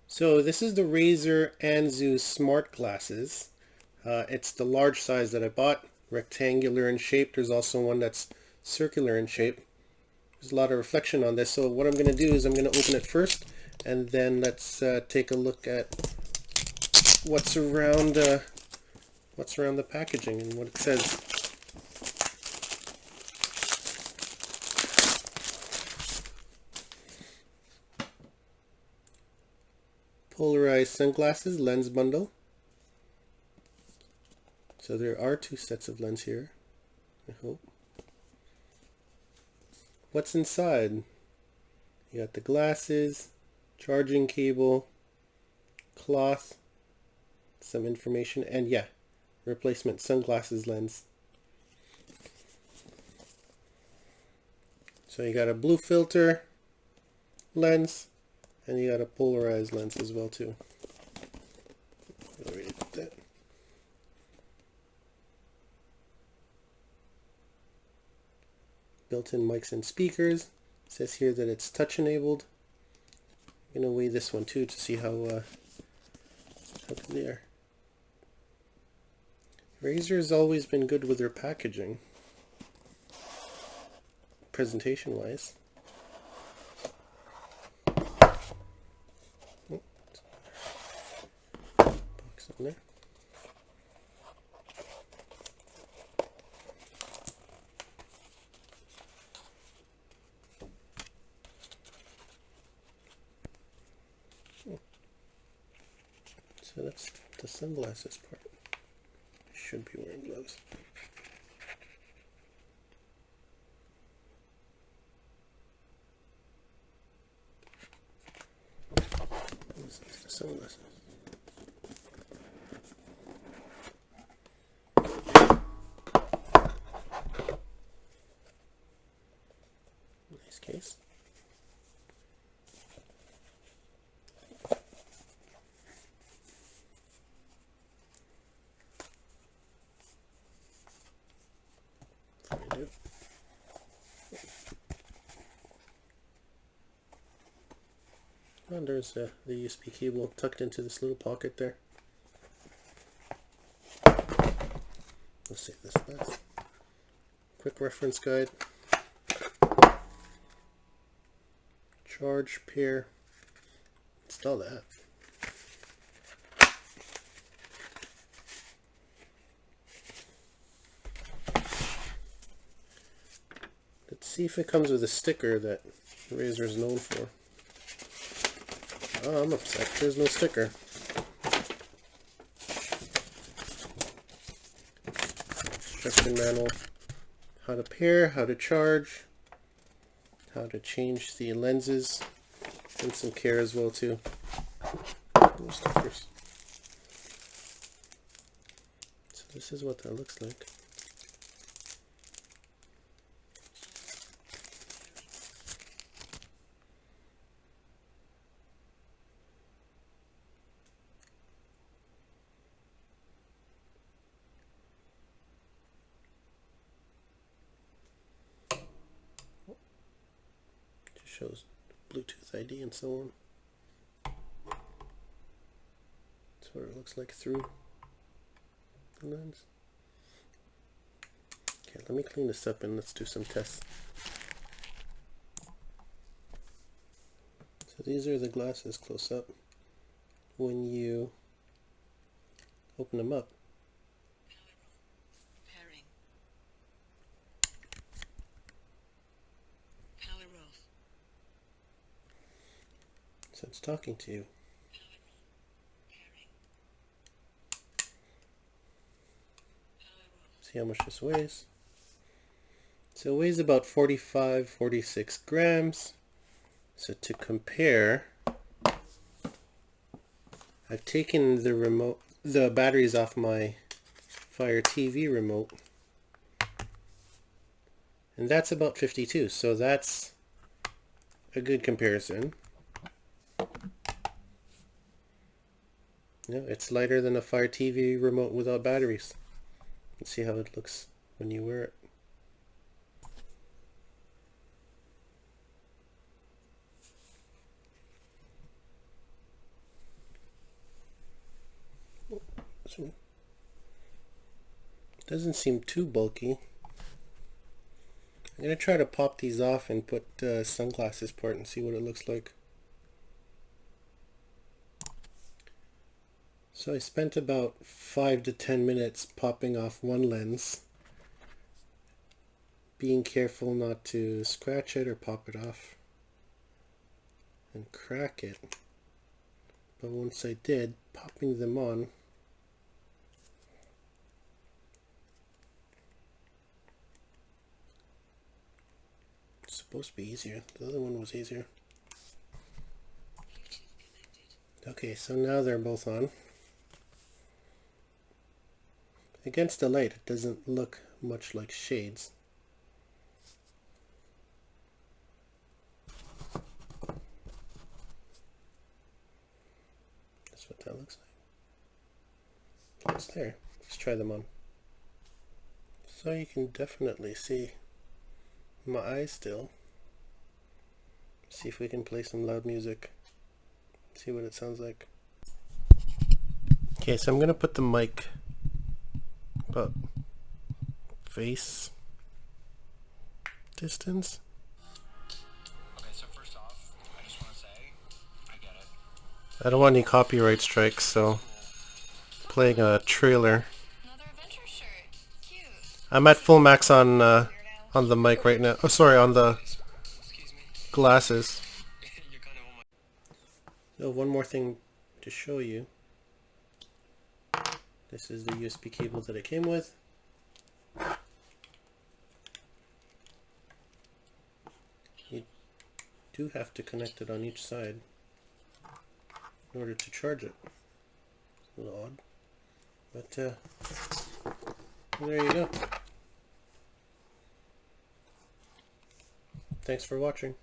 So this is the Razer Anzu smart glasses. It's the large size that I bought, rectangular in shape. There's also one that's circular in shape. There's a lot of reflection on this. So what I'm going to do is I'm going to open it first, and then let's take a look at what's around the packaging and what it says. Polarized sunglasses lens bundle. So there are two sets of lens here, I hope. What's inside? You got the glasses, charging cable, cloth, some information, and yeah, replacement sunglasses lens. So you got a blue filter lens, and you got a polarized lens as well too. Read that. Built-in mics and speakers. It says here that it's touch enabled. I'm gonna weigh this one too to see how good they are. Razer's always been good with their packaging, presentation wise. Oh, box on there. So that's the sunglasses part. I should be wearing gloves. This is the sunglasses. Nice case. And there's the USB cable tucked into this little pocket there. Let's save this last. Quick reference guide. Charge pair. Install that. Let's see if it comes with a sticker that Razer is known for. Oh, I'm upset. There's no sticker. Instruction manual. How to pair, how to charge, how to change the lenses, and some care as well too. No stickers. So this is what that looks like. Shows Bluetooth ID and so on. That's what it looks like through the lens. Okay, let me clean this up and let's do some tests. So these are the glasses close up. When you open them up, so it's talking to you. See how much this weighs. So it weighs about 46 grams. So to compare, I've taken the batteries off my Fire TV remote, and that's about 52. So that's a good comparison. Yeah, it's lighter than a Fire TV remote without batteries. Let's see how it looks when you wear it. So it doesn't seem too bulky. I'm going to try to pop these off and put sunglasses part and see what it looks like. So I spent about 5 to 10 minutes popping off one lens, being careful not to scratch it or pop it off and crack it. But once I did, popping them on, it's supposed to be easier. The other one was easier. Okay, so now they're both on. Against the light, it doesn't look much like shades. That's what that looks like. It's there. Let's try them on. So you can definitely see my eyes still. See if we can play some loud music. See what it sounds like. Okay, so I'm going to put the mic about face distance. Okay, so first off, I just want to say, I get it. I don't want any copyright strikes, so playing a trailer. Another adventure shirt. Cute. I'm at full max on the mic right now. Oh, sorry, on the Excuse me. glasses. You're kind of on my... So one more thing to show you. This is the USB cable that it came with. You do have to connect it on each side in order to charge it. It's a little odd. But there you go. Thanks for watching.